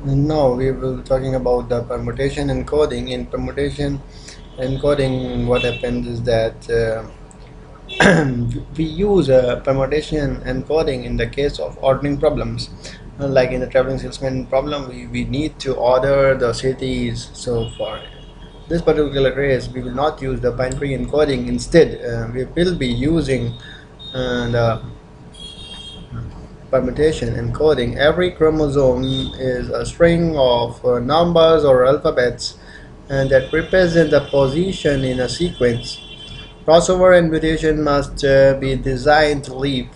Now we will be talking about the permutation encoding. In permutation encoding, what happens is that we use permutation encoding in the case of ordering problems. Like in the traveling salesman problem, we need to order the cities. So for this particular case, we will not use the binary encoding. Instead, we will be using the permutation encoding. Every chromosome is a string of numbers or alphabets and that represent the position in a sequence. Crossover and mutation must be designed to leave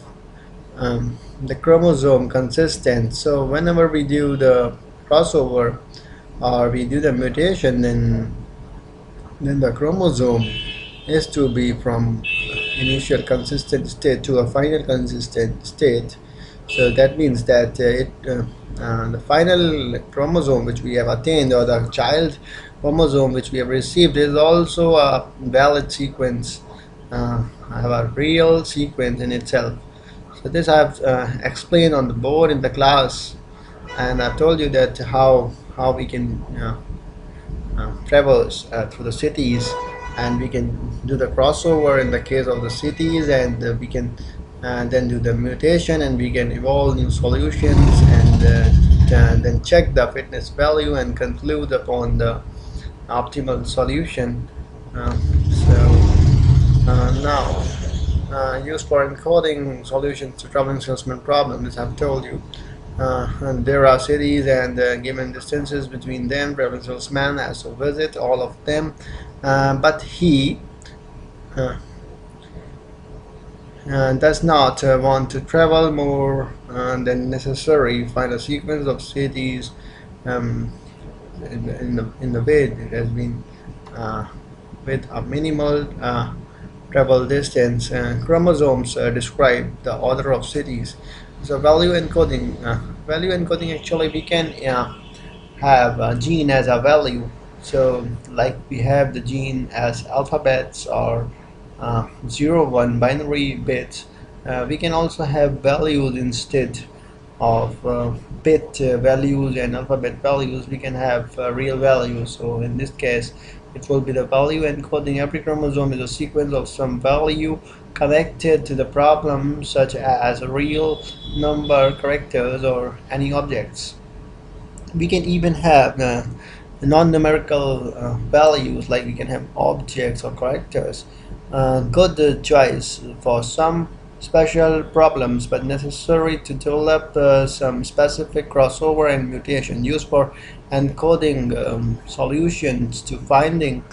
the chromosome consistent. So whenever we do the crossover or we do the mutation, then the chromosome is to be from initial consistent state to a final consistent state. So that means that the final chromosome which we have attained, or the child chromosome which we have received, is also a valid sequence, have a real sequence in itself. So this I have explained on the board in the class, and I've told you that how we can traverse through the cities, and we can do the crossover in the case of the cities, and we can then do the mutation, and we can evolve new solutions, and then check the fitness value and conclude upon the optimal solution. Now, used for encoding solutions to traveling salesman problems, I've told you. And there are cities and given distances between them. Traveling salesman has to visit all of them, but he uh, does not want to travel more than necessary. Find a sequence of cities um, in the way it has been with a minimal travel distance. Chromosomes describe the order of cities. So value encoding, actually we can have a gene as a value. So like we have the gene as alphabets or 0 1 binary bits, we can also have values instead of bit values and alphabet values. We can have real values. So in this case, it will be the value encoding. Every chromosome is a sequence of some value connected to the problem, such as a real number, characters, or any objects. We can even have non-numerical values, like we can have objects or characters. Good choice for some special problems, but necessary to develop some specific crossover and mutation used for encoding solutions to finding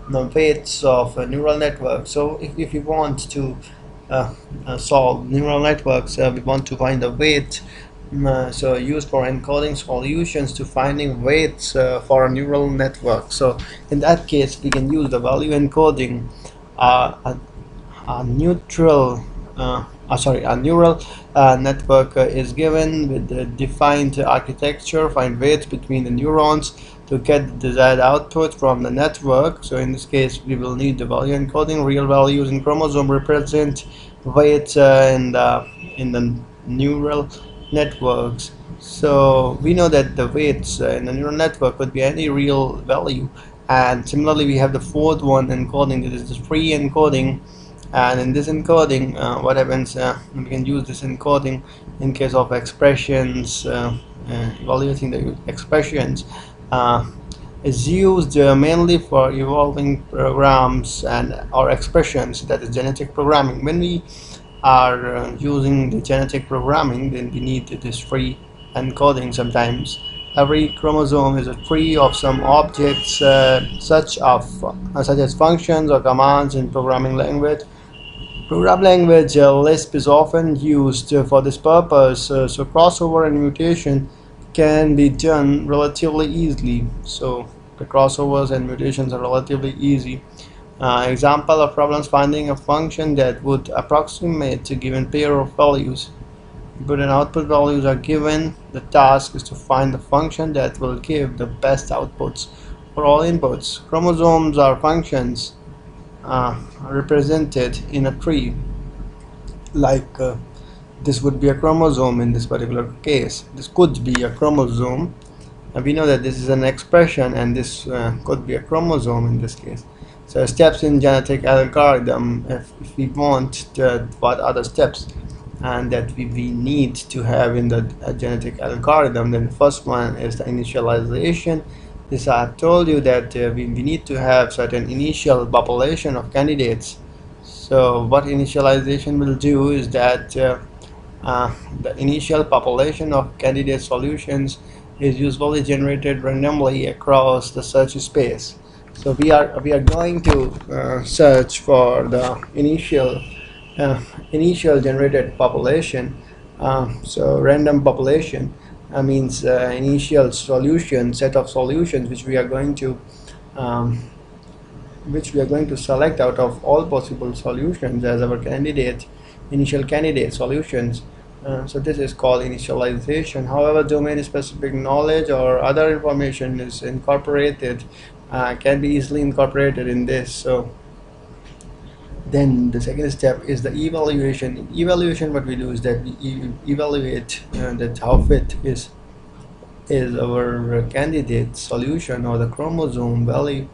the weights of neural networks. So if you want to solve neural networks, we want to find the weight. So used for encoding solutions to finding weights for a neural network. So in that case, we can use the value encoding. A neutral a neural network is given with the defined architecture. Find weights between the neurons to get the desired output from the network. So in this case, we will need the value encoding. Real values in chromosome represent weights in the neural networks. So we know that the weights in the neural network could be any real value. And similarly, we have the fourth one, encoding. This is the free encoding. And in this encoding, what happens, we can use this encoding in case of expressions, evaluating the expressions. Is used mainly for evolving programs and or expressions, that is genetic programming. When we are using the genetic programming, then we need this free encoding. Sometimes every chromosome is a tree of some objects, such as functions or commands in programming language. Program language Lisp is often used for this purpose, so crossover and mutation can be done relatively easily. So the crossovers and mutations are relatively easy. Example of problems: finding a function that would approximate a given pair of values. Input and output values are given. The task is to find the function that will give the best outputs for all inputs. Chromosomes are functions represented in a tree, like this would be a chromosome in this particular case. This could be a chromosome we know that this is an expression, and this could be a chromosome in this case. So steps in genetic algorithm, if we want to, what are the steps and that we need to have in the genetic algorithm, then the first one is the initialization. This I have told you that we need to have certain initial population of candidates. So what initialization will do is that uh, the initial population of candidate solutions is usually generated randomly across the search space. So we are going to search for the initial generated population. So random population means initial solution set of solutions um, which we are going to select out of all possible solutions as our initial candidate solutions. So this is called initialization. However, domain specific knowledge or other information is incorporated, can be easily incorporated in this. So then the second step is the evaluation. In evaluation, what we do is that we evaluate that how fit is our candidate solution or the chromosome value.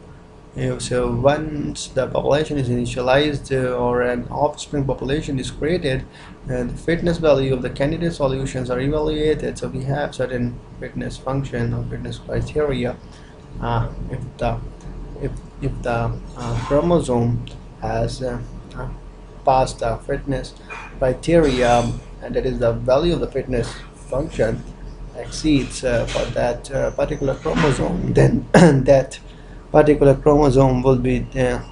So once the population is initialized or an offspring population is created, the fitness value of the candidate solutions are evaluated. So we have certain fitness function or fitness criteria. If the chromosome has uh, passed the fitness criteria, and that is the value of the fitness function exceeds for that particular chromosome, then that particular chromosome will be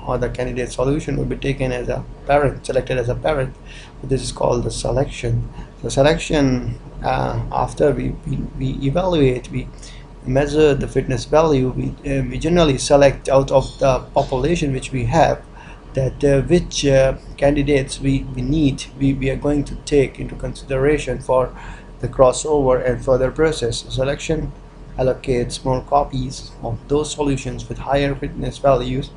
or the candidate solution will be taken as a parent, selected as a parent. So this is called the selection. The selection, after we evaluate, we measure the fitness value, we generally select out of the population which we have that which candidates we need, we are going to take into consideration for the crossover and further process. Selection allocates more copies of those solutions with higher fitness values.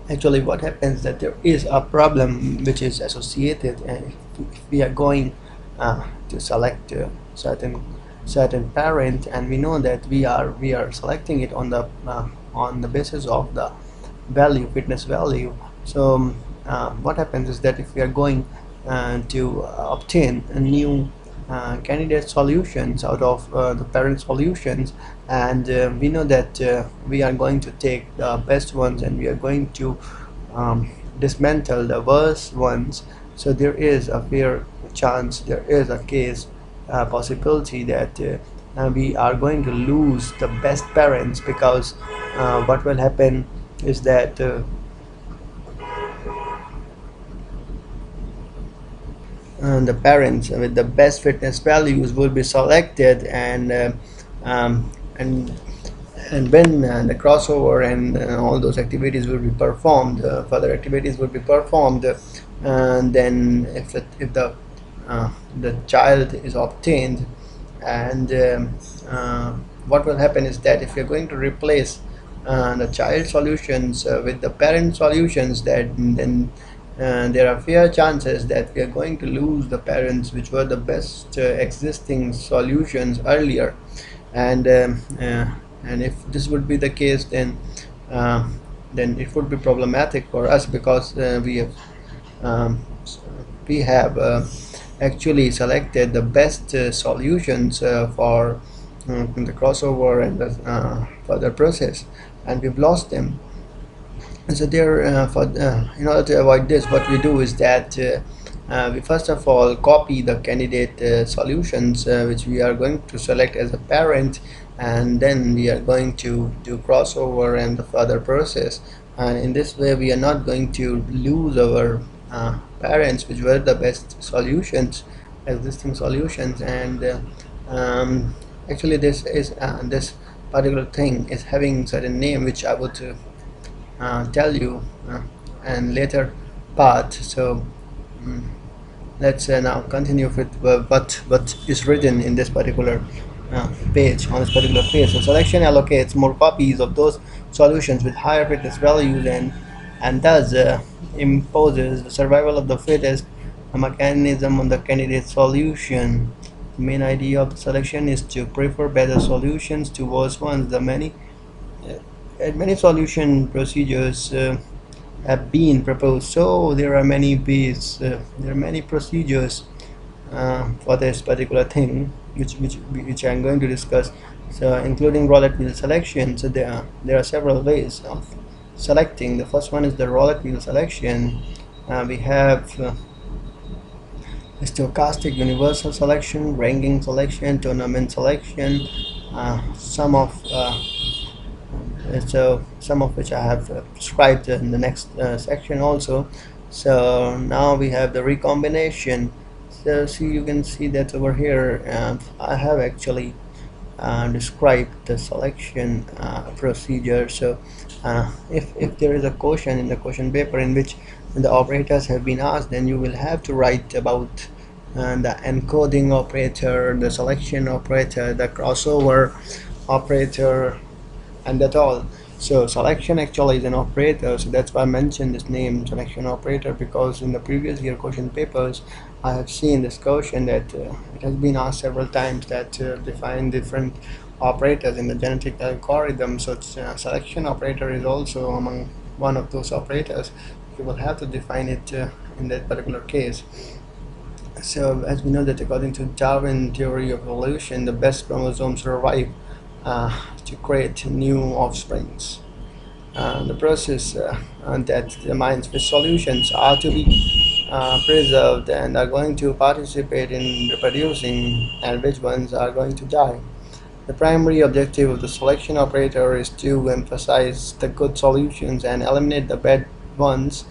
Actually, what happens that there is a problem which is associated, and if we are going to select certain parent, and we know that we are selecting it on the basis of the value, fitness value. So what happens is that if we are going to obtain a new candidate solutions out of the parent solutions, and we know that we are going to take the best ones and we are going to dismantle the worst ones. So there is a fair chance, there is a case possibility that we are going to lose the best parents, because what will happen is that the parents with the best fitness values will be selected, um, and and when the crossover and all those activities will be performed, further activities will be performed, and then if the child is obtained, and what will happen is that if you're going to replace the child solutions with the parent solutions, that then there are fair chances that we are going to lose the parents which were the best existing solutions earlier. And and if this would be the case, uh, then it would be problematic for us, because um, we have actually selected the best solutions for the crossover and the further process, and we've lost them. And so there, in order to avoid this, what we do is that we first of all copy the candidate solutions which we are going to select as a parent, and then we are going to do crossover and the further process. And in this way, we are not going to lose our parents which were the best solutions, existing solutions. And actually, this particular thing is having certain name which I would tell you and later part. So mm, let's now continue with what is written in this particular page, on this particular page. So selection allocates more copies of those solutions with higher fitness values, and thus imposes the survival of the fittest, a mechanism on the candidate solution. The main idea of the selection is to prefer better solutions to worse ones. Many solution procedures have been proposed, so there are many ways, there are many procedures for this particular thing, which I'm going to discuss. So, including roulette wheel selection. So there are several ways of selecting. The first one is the roulette wheel selection. We have stochastic universal selection, ranking selection, tournament selection. Some of So some of which I have described in the next section also. So now we have the recombination. So see, you can see that over here, and I have actually described the selection procedure. So if there is a question in the question paper in which the operators have been asked, then you will have to write about the encoding operator, the selection operator, the crossover operator, and that's all. So selection actually is an operator, so that's why I mentioned this name, selection operator, because in the previous year question papers I have seen this question that it has been asked several times, that define different operators in the genetic algorithm. So selection operator is also among one of those operators. You will have to define it in that particular case. So as we know that according to Darwin theory of evolution, the best chromosomes survive to create new offsprings. The process that determines which solutions are to be preserved and are going to participate in reproducing, and which ones are going to die. The primary objective of the selection operator is to emphasize the good solutions and eliminate the bad ones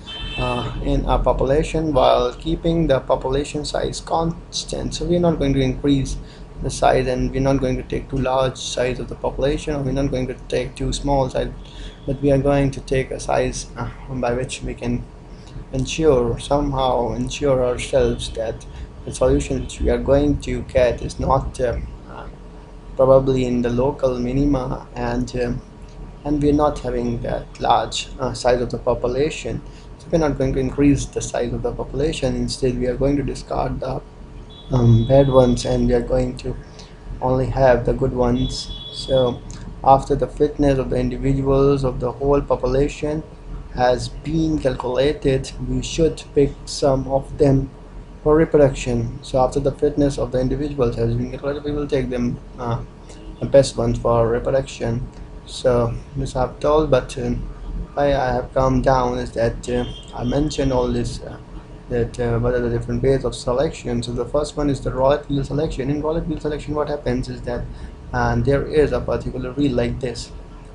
in a population while keeping the population size constant. So we're not going to increase the size, and we're not going to take too large size of the population, or we're not going to take too small size, but we are going to take a size by which we can somehow ensure ourselves that the solution which we are going to get is not probably in the local minima, and we're not having that large size of the population. So we're not going to increase the size of the population. Instead, we are going to discard the bad ones, and we are going to only have the good ones. So after the fitness of the individuals of the whole population has been calculated, we should pick some of them for reproduction. So after the fitness of the individuals has been calculated, we will take them the best ones for reproduction. So this I've told, but why I have come down is that I mentioned all this, that what are the different ways of selection. So the first one is the roulette wheel selection. In roulette wheel selection, what happens is that there is a particular wheel like this,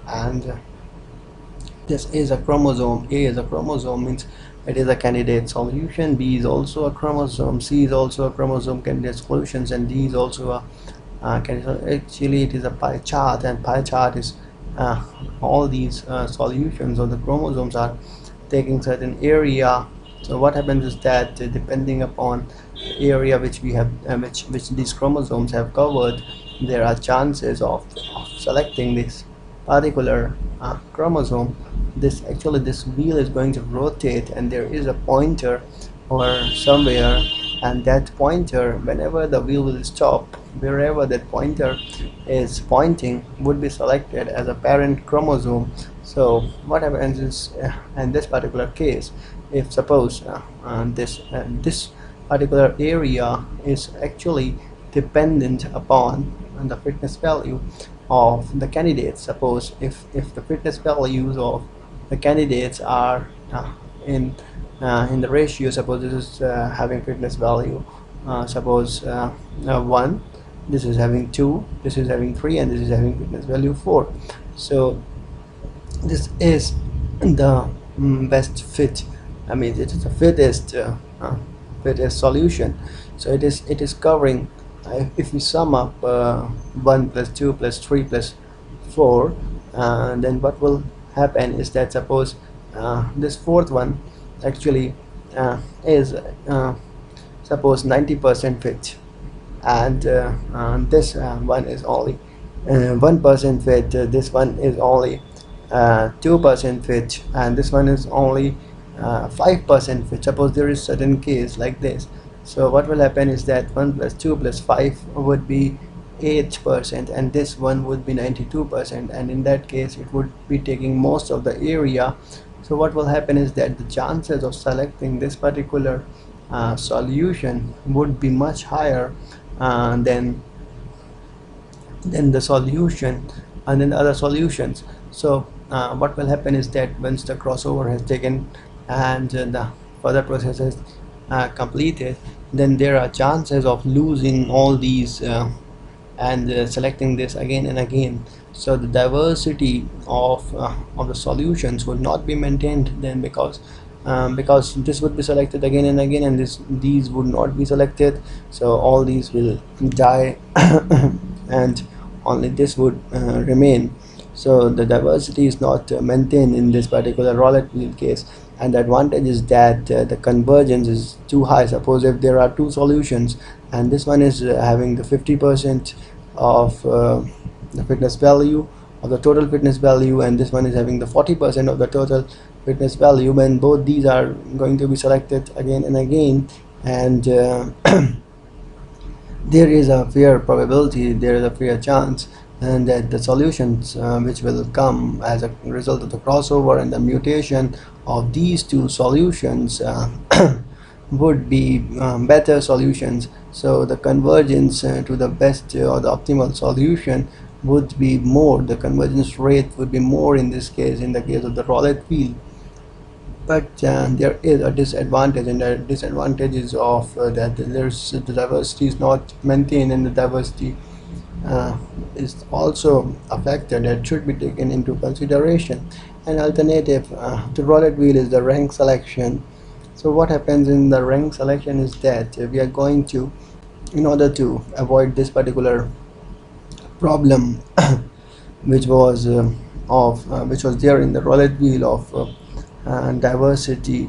and this is a chromosome. A is a chromosome, means it is a candidate solution. B is also a chromosome. C is also a chromosome candidate solutions, and D is also a actually it is a pie chart, and pie chart is all these solutions of the chromosomes are taking certain area. So what happens is that depending upon the area which we have which these chromosomes have covered, there are chances of selecting this particular chromosome. This wheel is going to rotate, and there is a pointer or somewhere, and that pointer, whenever the wheel will stop, wherever that pointer is pointing, would be selected as a parent chromosome. So what happens is in this particular case, if suppose this particular area is actually dependent upon the fitness value of the candidates. Suppose if the fitness values of the candidates are in the ratio, suppose this is having fitness value suppose 1, this is having 2, this is having 3, and this is having fitness value 4. So this is the best fit. I mean, it is the fittest solution. So it is covering, if we sum up 1 plus 2 plus 3 plus 4, then what will happen is that suppose this fourth one actually is suppose 90% fit, and this one is only 1% fit, this one is only 2% fit, and this one is only 5% fit. Suppose there is certain case like this. So what will happen is that 1 plus 2 plus 5 would be 8%, and this one would be 92%, and in that case it would be taking most of the area. So what will happen is that the chances of selecting this particular solution would be much higher than the solution and then other solutions. So what will happen is that once the crossover has taken and the further process is completed, then there are chances of losing all these and selecting this again and again. So the diversity of the solutions would not be maintained then, because this would be selected again and again, and these would not be selected, so all these will die and only this would remain. So the diversity is not maintained in this particular roulette wheel case, and the advantage is that the convergence is too high. Suppose if there are two solutions and this one is having the 50% of the fitness value of the total fitness value, and this one is having the 40% of the total fitness value, when both these are going to be selected again and again, and there is a fair probability, there is a fair chance, and that the solutions which will come as a result of the crossover and the mutation of these two solutions would be better solutions. So the convergence to the best or the optimal solution would be more, the convergence rate would be more in this case, in the case of the roulette wheel. But there is a disadvantage, and the disadvantage is of that the diversity is not maintained, and the diversity is also a factor that should be taken into consideration. An alternative to roulette wheel is the rank selection. So what happens in the rank selection is that we are going to, in order to avoid this particular problem which was which was there in the roulette wheel of diversity,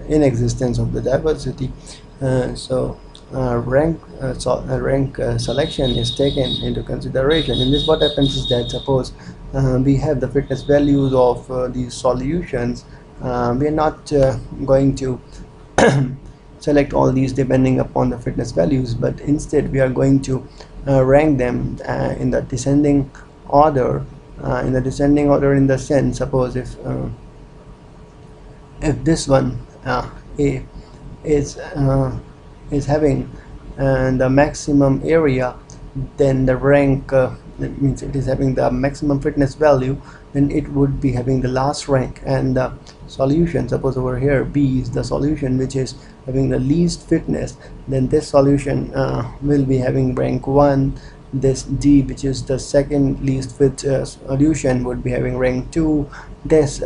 inexistence of the diversity, rank selection is taken into consideration. In this, what happens is that suppose we have the fitness values of these solutions, we are not going to select all these depending upon the fitness values, but instead we are going to rank them in the descending order, in the sense, suppose if this one A is having the maximum area, then the rank, that means it is having the maximum fitness value, then it would be having the last rank. And the solution, suppose over here B is the solution which is having the least fitness, then this solution will be having rank 1. This D, which is the second least fit solution, would be having rank 2. This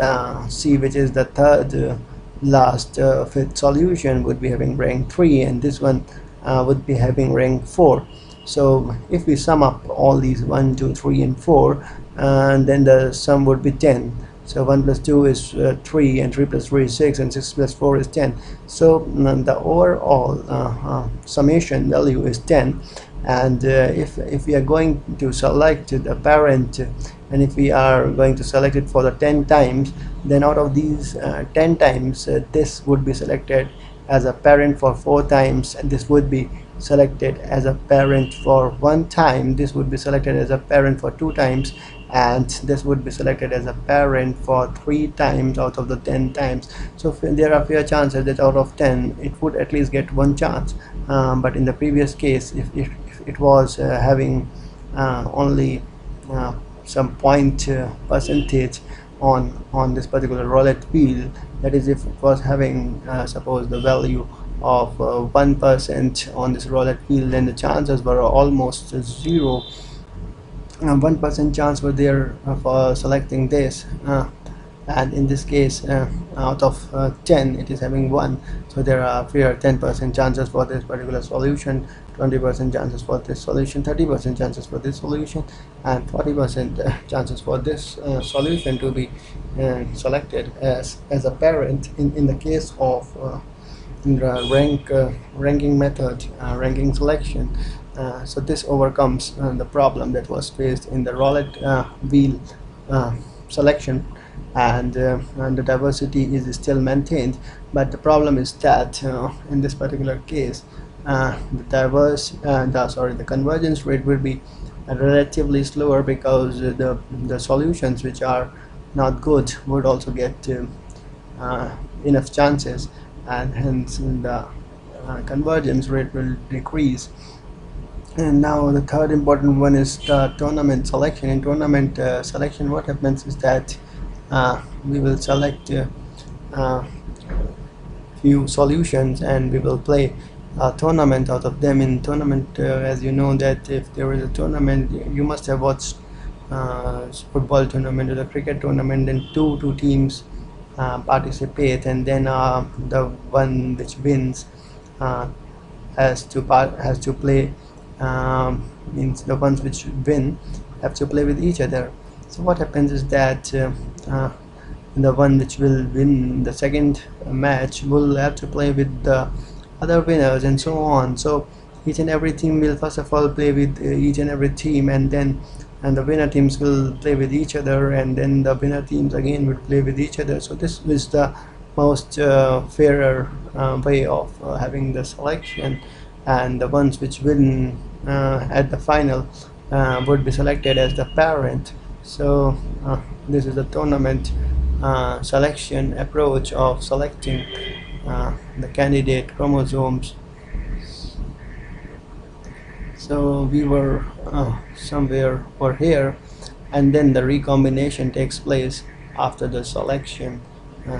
C, which is the third last fit solution, would be having rank 3, and this one would be having rank 4. So if we sum up all these 1, 2, 3 and 4, and then the sum would be 10. So 1 plus 2 is 3, and 3 plus 3 is 6, and 6 plus 4 is 10. So the overall summation value is 10. And if we are going to select the parent, and if we are going to select it for the 10 times, then out of these 10 times, this would be selected as a parent for 4 times, and this would be selected as a parent for 1 time, this would be selected as a parent for 2 times, and this would be selected as a parent for 3 times out of the 10 times. So there are fair chances that out of 10 it would at least get 1 chance. But in the previous case, if it was having only some point percentage on this particular roulette wheel, that is, if it was having suppose the value of 1% on this roulette wheel, then the chances were almost 0. 1% chance were there for selecting this, and in this case out of 10 it is having 1. So there are fair 10% chances for this particular solution, 20% chances for this solution, 30% chances for this solution, and 40% chances for this solution to be selected as a parent in the case of in the ranking method, ranking selection. So this overcomes the problem that was faced in the roulette wheel selection. and the diversity is still maintained. But the problem is that in this particular case, the convergence rate will be relatively slower, because the solutions which are not good would also get enough chances, and hence the convergence rate will decrease. And now the third important one is the tournament selection. In tournament selection, what happens is that we will select uh, few solutions, and we will play a tournament out of them. In tournament, as you know, that if there is a tournament, you must have watched football tournament or the cricket tournament, then two teams participate, and then the one which wins uh, has to play, means the ones which win have to play with each other. So what happens is that uh, the one which will win the second match will have to play with the other winners, and so on. So each and every team will first of all play with each and every team, and then the winner teams will play with each other, and then the winner teams again will play with each other. So this is the most fairer way of having the selection, and the ones which win at the final would be selected as the parent. So this is the tournament selection approach of selecting the candidate chromosomes. So we were somewhere over here, and then the recombination takes place after the selection.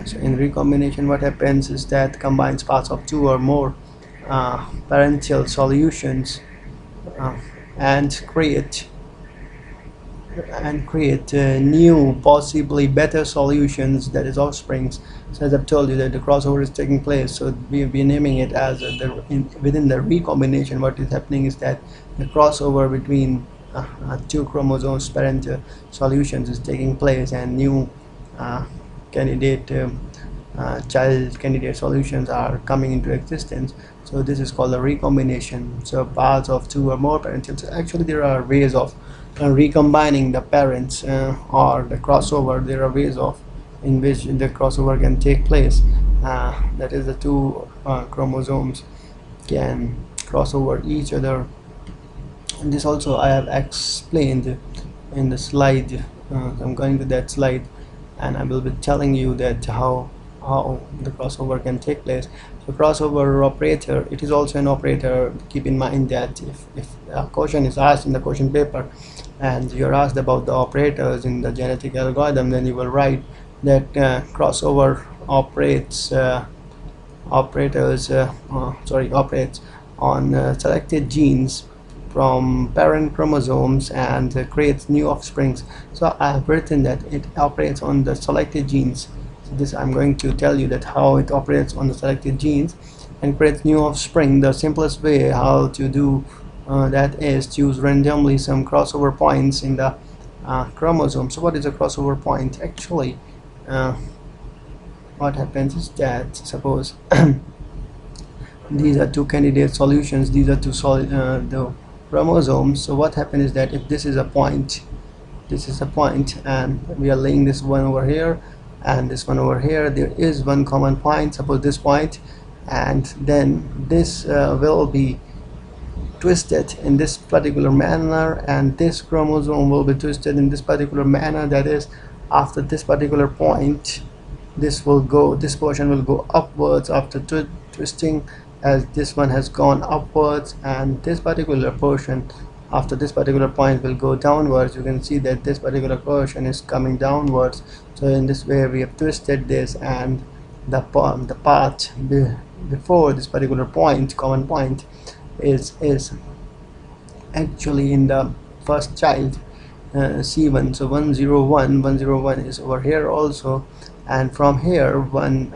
So in recombination, what happens is that combines parts of two or more parental solutions uh, and create new, possibly better solutions, that is offsprings. So as I've told you that the crossover is taking place, so we'll be naming it as within the recombination. What is happening is that the crossover between two chromosomes parent solutions is taking place, and new candidate child candidate solutions are coming into existence. So this is called a recombination. So parts of two or more parents. Actually, there are ways of recombining the parents or the crossover. There are ways of in which the crossover can take place. That is, the two chromosomes can cross over each other. And this also I have explained in the slide. I'm going to that slide, and I will be telling you that how the crossover can take place. So crossover operator, it is also an operator. Keep in mind that if a question is asked in the question paper and you're asked about the operators in the genetic algorithm, then you will write that crossover operates operates on selected genes from parent chromosomes and creates new offsprings. So I have written that it operates on the selected genes. So this, I'm going to tell you that how it operates on the selected genes and creates new offspring. The simplest way how to do that is choose randomly some crossover points in the chromosome. So what is a crossover point? Actually, what happens is that, suppose these are two candidate solutions, these are two the chromosomes. So what happens is that if this is a point, and we are laying this one over here and this one over here, there is one common point, suppose this point, and then this will be twisted in this particular manner, and this chromosome will be twisted in this particular manner. That is, after this particular point, this portion will go upwards after twisting, as this one has gone upwards, and this particular portion after this particular point will go downwards. You can see that this particular portion is coming downwards. So in this way we have twisted this, and the part before this particular point, common point, is actually in the first child, C1. So 101 is over here also, and from here one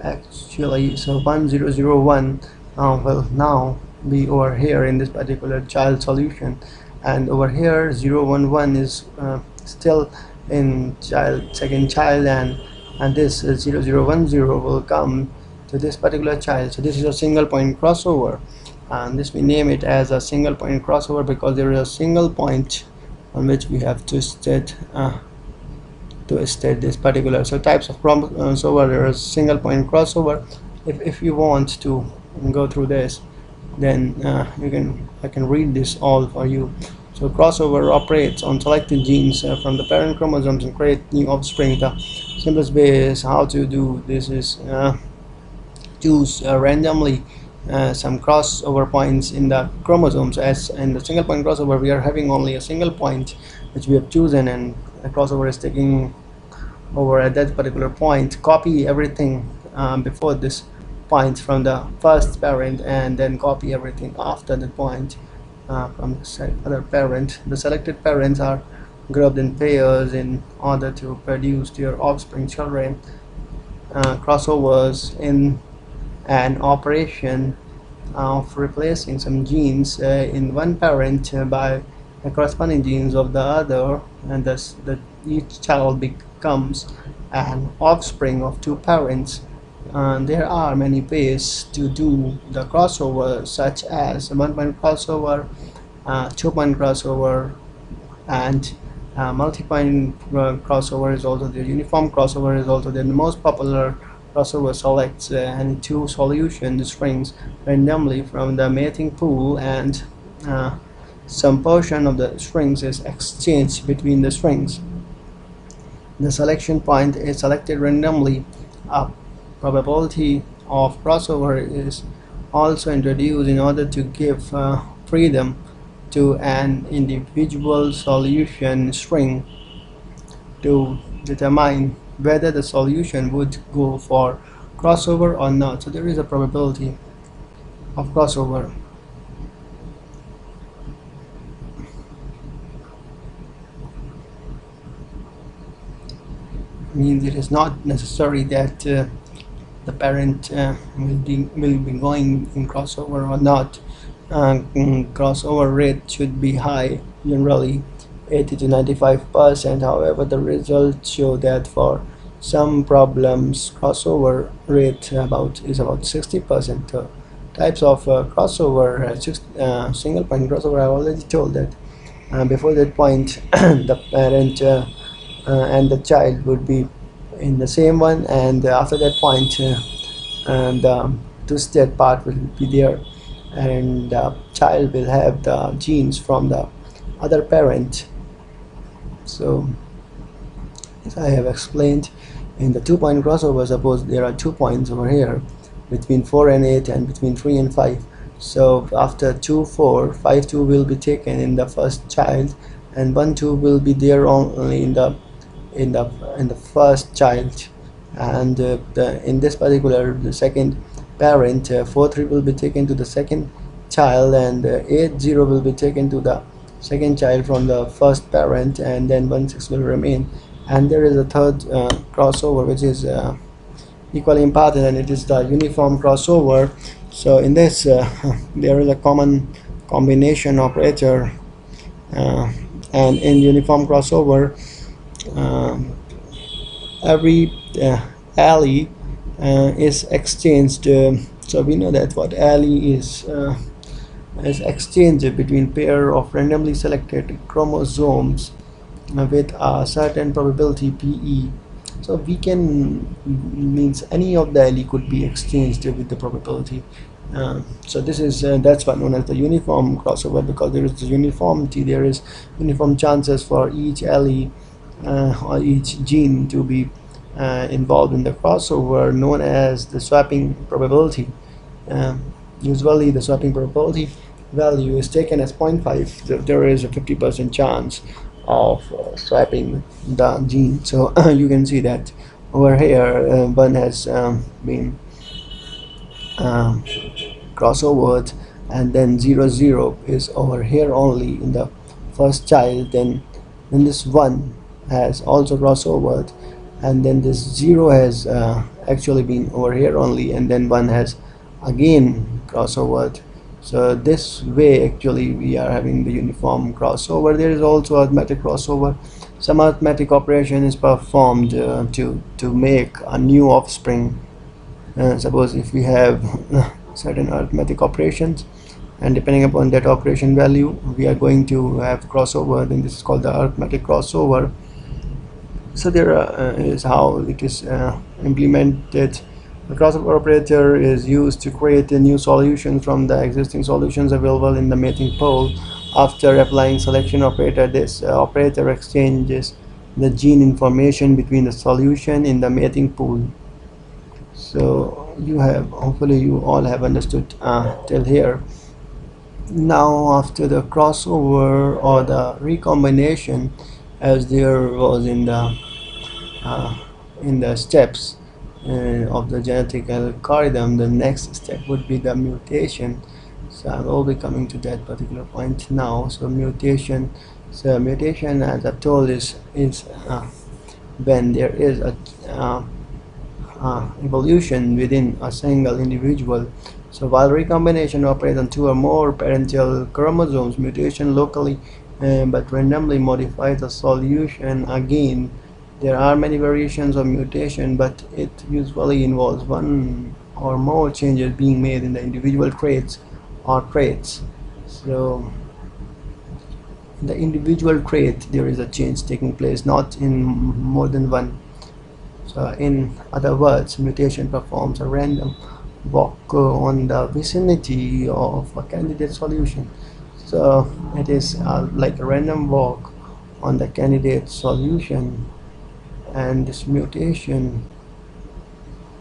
actually, so 1001 will now be over here in this particular child solution, and over here 011 is still in second child, and this 0010 will come to this particular child. So this is a single point crossover, and this we name it as a single point crossover because there is a single point on which we have twisted to state this particular. So types of crossover, there is single point crossover. If you want to go through this, then I can read this all for you. So crossover operates on selected genes from the parent chromosomes and create new offspring. The simplest way is how to do this is choose randomly some crossover points in the chromosomes. As in the single point crossover, we are having only a single point which we have chosen, and the crossover is taking over at that particular point. Copy everything before this point from the first parent, and then copy everything after the point from the other parent. The selected parents are grouped in pairs in order to produce their offspring children. Crossovers in an operation of replacing some genes in one parent by the corresponding genes of the other, and thus each child becomes an offspring of two parents. There are many ways to do the crossover, such as one-point crossover, two-point crossover, and multi-point crossover is also there. Uniform crossover is also there. The most popular crossover selects any two solution strings randomly from the mating pool, and some portion of the strings is exchanged between the strings. The selection point is selected randomly. A probability of crossover is also introduced in order to give freedom to an individual solution string to determine whether the solution would go for crossover or not. So there is a probability of crossover. Means it is not necessary that the parent will be going in crossover or not. Crossover rate should be high, generally 80 to 95%. However, the results show that for some problems crossover rate is about 60%. Types of crossover, single point crossover, I already told that. Before that point the parent and the child would be in the same one, and after that point the twisted part will be there, and the child will have the genes from the other parent. So as I have explained, in the two-point crossover, suppose there are 2 points over here between 4 and 8 and between 3 and 5. So after 2 4 5 2 will be taken in the first child, and 1 2 will be there only in the first child, and in this particular the second parent 4 3 will be taken to the second child, and 8 0 will be taken to the second child from the first parent, and then 1 6 will remain. And there is a third crossover which is equally important, and it is the uniform crossover. So in this there is a common combination operator, and in uniform crossover every allele is exchanged. So we know that what allele is exchanged between pair of randomly selected chromosomes with a certain probability PE. So we can means any of the allele could be exchanged with the probability. So this is that's what known as the uniform crossover, because there is the uniformity, there is uniform chances for each allele or each gene to be involved in the crossover, known as the swapping probability. Usually the swapping probability value is taken as 0.5. There is a 50% chance of swapping the gene. So you can see that over here one has been crossovered, and then 0 0 is over here only in the first child. Then this 1 has also crossovered, and then this 0 has actually been over here only, and then 1 has again crossovered. So this way actually we are having the uniform crossover. There is also arithmetic crossover. Some arithmetic operation is performed to make a new offspring. Suppose if we have certain arithmetic operations, and depending upon that operation value we are going to have crossover, then this is called the arithmetic crossover. So there is how it is implemented. The crossover operator is used to create a new solution from the existing solutions available in the mating pool. After applying selection operator, this operator exchanges the gene information between the solution in the mating pool. So you have, hopefully you all have understood till here. Now after the crossover or the recombination, as there was uh, in the steps of the genetic algorithm, the next step would be the mutation. So I will be coming to that particular point now. So mutation, as I've told, is when there is a evolution within a single individual. So while recombination operates on two or more parental chromosomes, mutation locally but randomly modifies the solution. Again, there are many variations of mutation, but it usually involves one or more changes being made in the individual traits or traits. So in the individual trait, there is a change taking place, not in more than one. So in other words, mutation performs a random walk on the vicinity of a candidate solution. So it is like a random walk on the candidate solution, and this mutation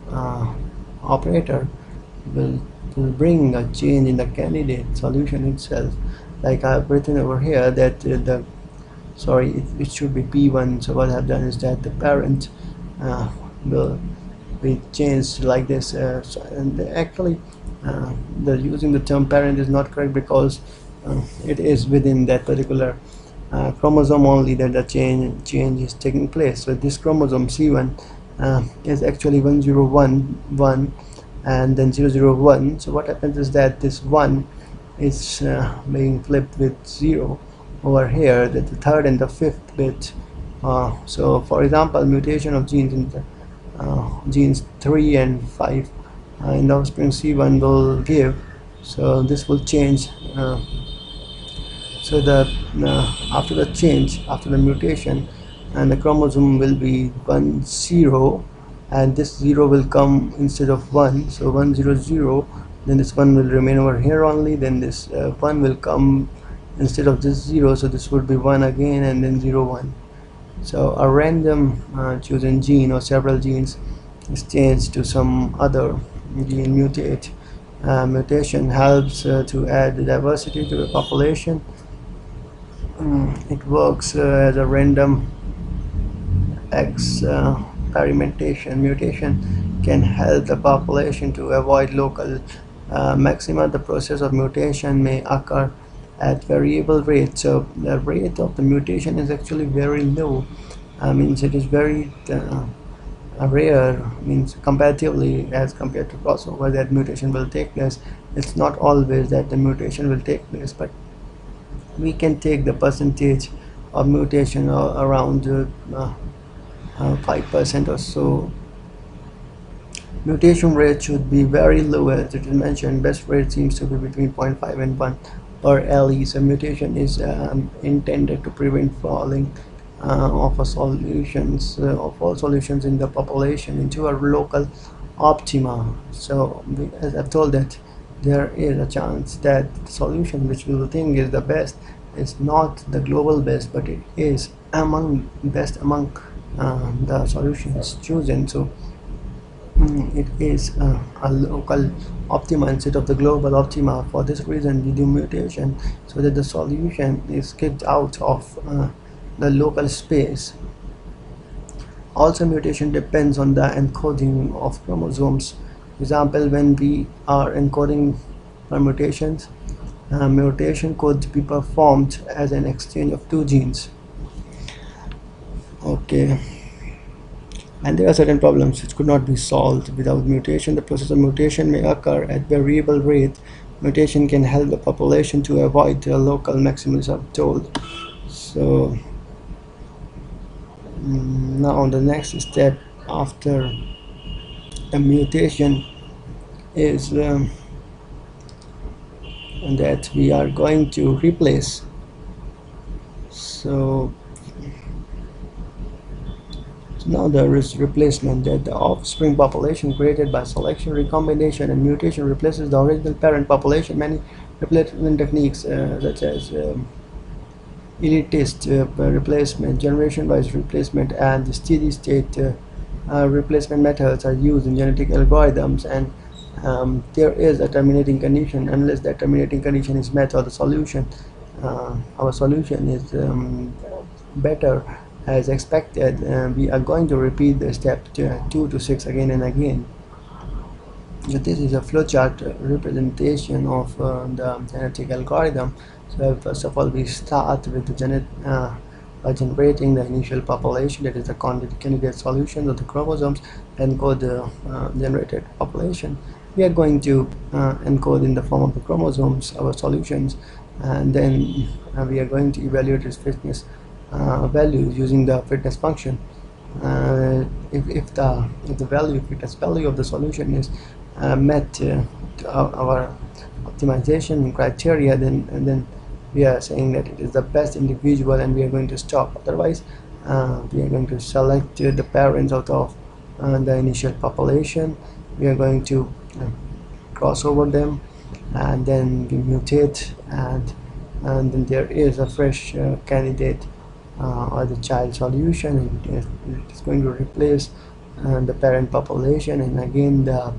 uh, operator will, will bring a change in the candidate solution itself. Like I've written over here that it should be P1. So what I've done is that the parent uh, will be changed like this. And actually, the using the term parent is not correct, because it is within that particular chromosome only that the change is taking place. So this chromosome C1 is actually 1011 and then 001. So what happens is that this 1 is being flipped with 0 over here, that the third and the fifth bit. So for example, mutation of genes in the genes 3 and 5 in the offspring C1 will give. So this will change. So the after the change, after the mutation, and the chromosome will be 10, and this 0 will come instead of 1. So 100. Then this 1 will remain over here only. Then this 1 will come instead of this 0. So this would be 1 again, and then 01. So a random chosen gene or several genes is changed to some other gene mutate. Mutation helps to add diversity to the population. It works as a random experimentation. Mutation can help the population to avoid local maxima. The process of mutation may occur at variable rates. So the rate of the mutation is actually very low. Means it is very rare, means comparatively as compared to crossover, that mutation will take place. It's not always that the mutation will take place, but we can take the percentage of mutation around 5% or so. Mutation rate should be very low, as it is mentioned. Best rate seems to be between 0.5 and 1 per LE. So mutation is intended to prevent falling of all solutions in the population into a local optima. So as I've told, that there is a chance that the solution which we will think is the best is not the global best, but it is among best among the solutions chosen. So it is a local optima instead of the global optima. For this reason, we do mutation so that the solution is kicked out of the local space. Also, mutation depends on the encoding of chromosomes. Example, when we are encoding permutations, mutation could be performed as an exchange of two genes. Okay. And there are certain problems which could not be solved without mutation. The process of mutation may occur at variable rate. Mutation can help the population to avoid the local maximums, I'm told. So now the next step after the mutation is that we are going to replace. So Now there is replacement, that the offspring population created by selection, recombination, and mutation replaces the original parent population. Many replacement techniques such as elitist replacement, generation-wise replacement, and steady-state replacement methods are used in genetic algorithms, and there is a terminating condition. Unless that terminating condition is met, or the solution, our solution is better as expected, we are going to repeat the step 2 to 6 again and again. So this is a flowchart representation of the genetic algorithm. So first of all, we start with the by generating the initial population, that is the candidate solution of the chromosomes, encode the generated population. We are going to encode in the form of the chromosomes our solutions, and then we are going to evaluate its fitness values using the fitness function. If the fitness value of the solution is met to our optimization criteria, then we are saying that it is the best individual, and we are going to stop. Otherwise, we are going to select the parents out of the initial population. We are going to cross over them, and then we mutate, and then there is a fresh candidate or the child solution, and it is going to replace the parent population, and again the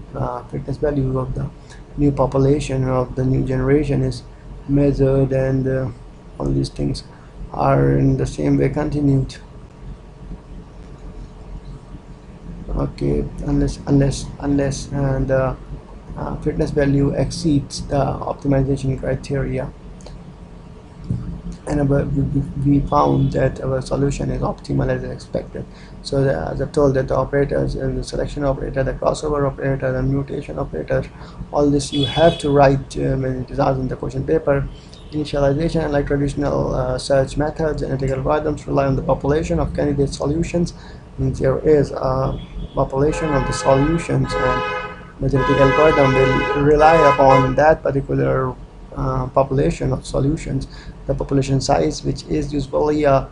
fitness value of the new population of the new generation is measured, and all these things are in the same way continued. Okay, unless the fitness value exceeds the optimization criteria, and we found that our solution is optimal as expected. So as I told, that the operators and the selection operator, the crossover operator, the mutation operator, all this you have to write when it is asked in the question paper. Initialization, and like traditional search methods, genetic algorithms rely on the population of candidate solutions. Means there is a population of the solutions, and the genetic algorithm will rely upon that particular population of solutions. The population size, which is usually a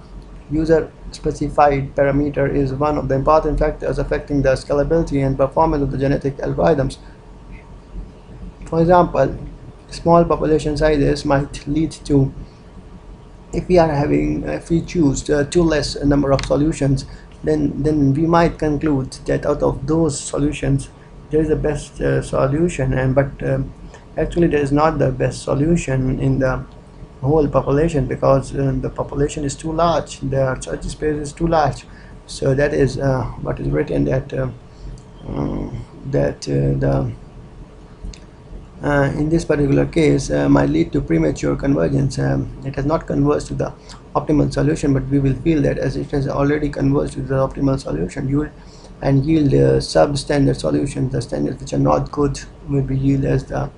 user specified parameter, is one of the important factors affecting the scalability and performance of the genetic algorithms. For example, small population sizes might lead to, if we choose too less a number of solutions, then we might conclude that out of those solutions there is the best solution, but actually there is not the best solution in the whole population, because the population is too large, the search space is too large. So that is what is written, that in this particular case might lead to premature convergence. It has not converged to the optimal solution, but we will feel that as it has already converged to the optimal solution, and yield substandard solutions. The standards which are not good will be yielded as the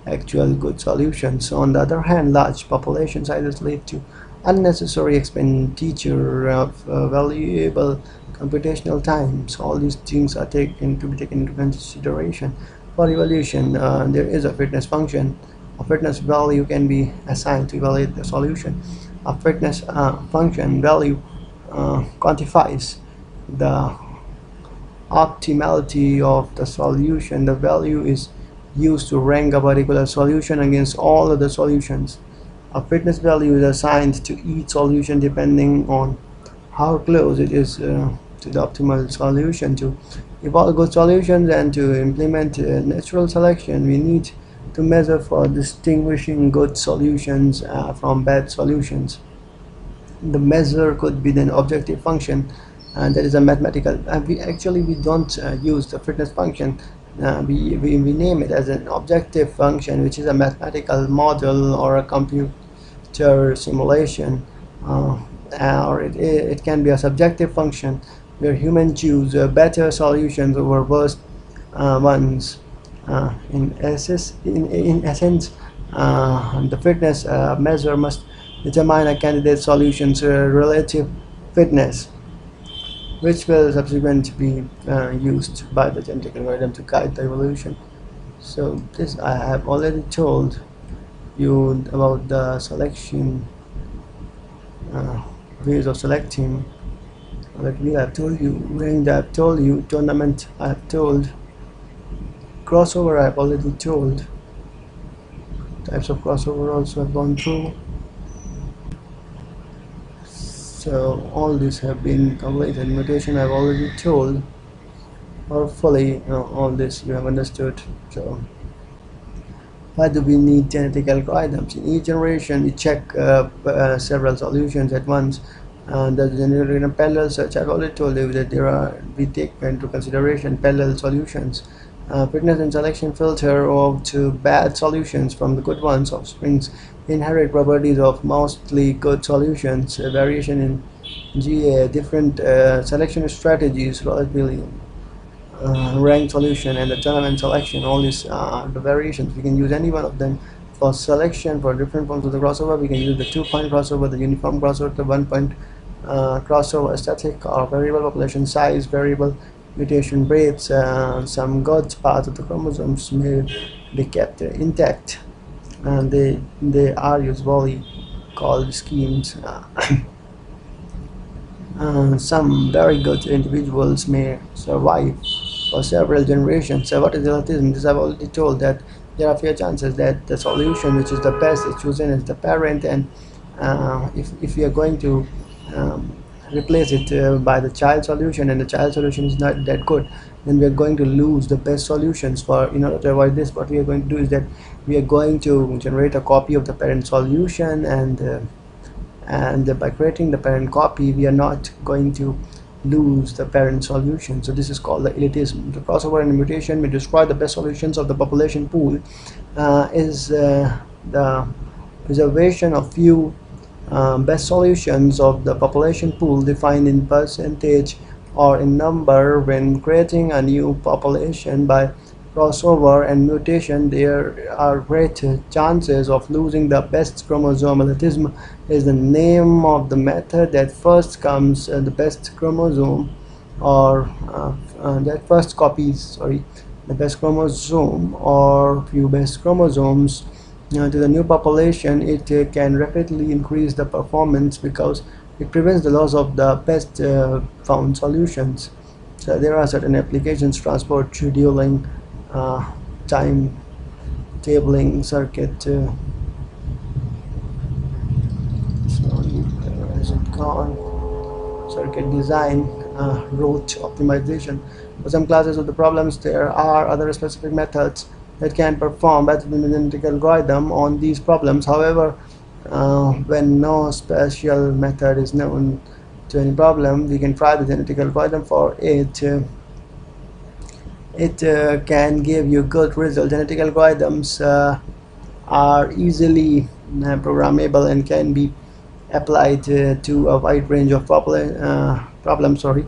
actual good solutions. On the other hand, large population sizes lead to unnecessary expenditure of valuable computational time. So all these things are to be taken into consideration. For evaluation, there is a fitness function. A fitness value can be assigned to evaluate the solution. A fitness function value quantifies the optimality of the solution. The value is used to rank a particular solution against all other solutions. A fitness value is assigned to each solution depending on how close it is to the optimal solution. To evolve good solutions and to implement natural selection, we need to measure for distinguishing good solutions from bad solutions. The measure could be an objective function, and that is a mathematical. We don't use the fitness function. We name it as an objective function, which is a mathematical model or a computer simulation, or it can be a subjective function where humans choose better solutions over worse ones. In essence, the fitness measure must determine a candidate solution's relative fitness, which will subsequently be used by the genetic algorithm to guide the evolution. So this I have already told you about the selection ways of selecting But we have told you, range I have told you, tournament I have told, crossover I have already told, types of crossover also have gone through. So all these have been completed. Mutation I've already told. Hopefully all this you have understood. So why do we need genetic algorithms? In each generation, we check several solutions at once. And the generator parallel search, I've already told you that we take into consideration parallel solutions. Fitness and selection filter out bad solutions from the good ones. Offsprings inherit properties of mostly good solutions. A variation in GA, different selection strategies relatively ranked solution and the tournament selection. All these the variations, we can use any one of them. For selection for different forms of the crossover, we can use the 2-point crossover, the uniform crossover, the 1-point crossover, static or variable population size, variable mutation rates. Some good parts of the chromosomes may be kept intact, and they are usually called schemes. Some very good individuals may survive for several generations. So what is relativism? This I've already told, that there are fair chances that the solution which is the best is chosen as the parent, and if we are going to um, replace it by the child solution, and the child solution is not that good, then we are going to lose the best solutions. For in order to avoid this, what we are going to do is that we are going to generate a copy of the parent solution, and by creating the parent copy, we are not going to lose the parent solution. So this is called the elitism. The crossover and mutation may destroy the best solutions of the population pool. Is the preservation of few best solutions of the population pool defined in percentage or in number. When creating a new population by crossover and mutation, there are great chances of losing the best chromosome. Elitism is the name of the method that first comes the best chromosome, or that first copies, sorry, the best chromosome or few best chromosomes to the new population. It can rapidly increase the performance because it prevents the loss of the best found solutions. So there are certain applications: transport, scheduling, time tabling, circuit. Sorry, where has it gone? Circuit design, route optimization. For some classes of the problems, there are other specific methods that can perform better than the genetic algorithm on these problems. However, when no special method is known to any problem, we can try the genetic algorithm for it. It can give you good results. Genetic algorithms are easily programmable and can be applied to a wide range of problems. Sorry.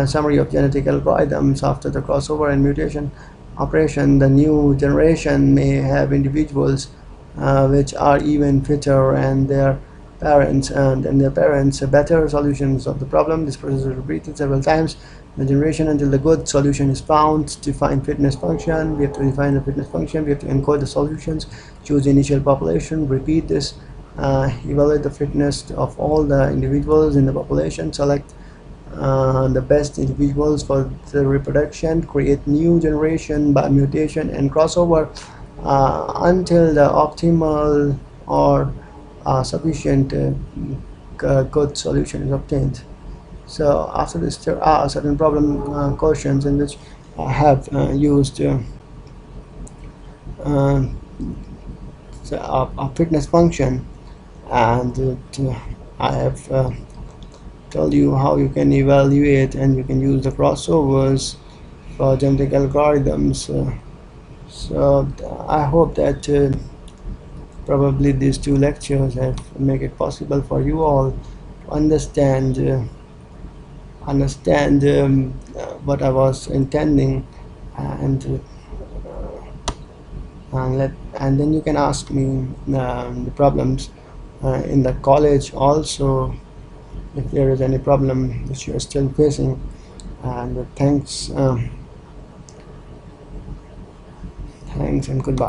Summary of genetic algorithms: after the crossover and mutation operation, the new generation may have individuals which are even fitter and their parents better solutions of the problem. This process is repeated several times the generation until the good solution is found. To find fitness function, we have to define the fitness function, we have to encode the solutions, choose the initial population, repeat this, evaluate the fitness of all the individuals in the population, select the best individuals for the reproduction, create new generation by mutation and crossover until the optimal or sufficient good solution is obtained. So after this, there are certain problem questions in which I have used uh, a fitness function, and I have told you how you can evaluate and you can use the crossovers for genetic algorithms. So I hope that probably these two lectures have make it possible for you all to understand what I was intending, and and then you can ask me the problems in the college also, if there is any problem which you are still facing. And thanks and goodbye.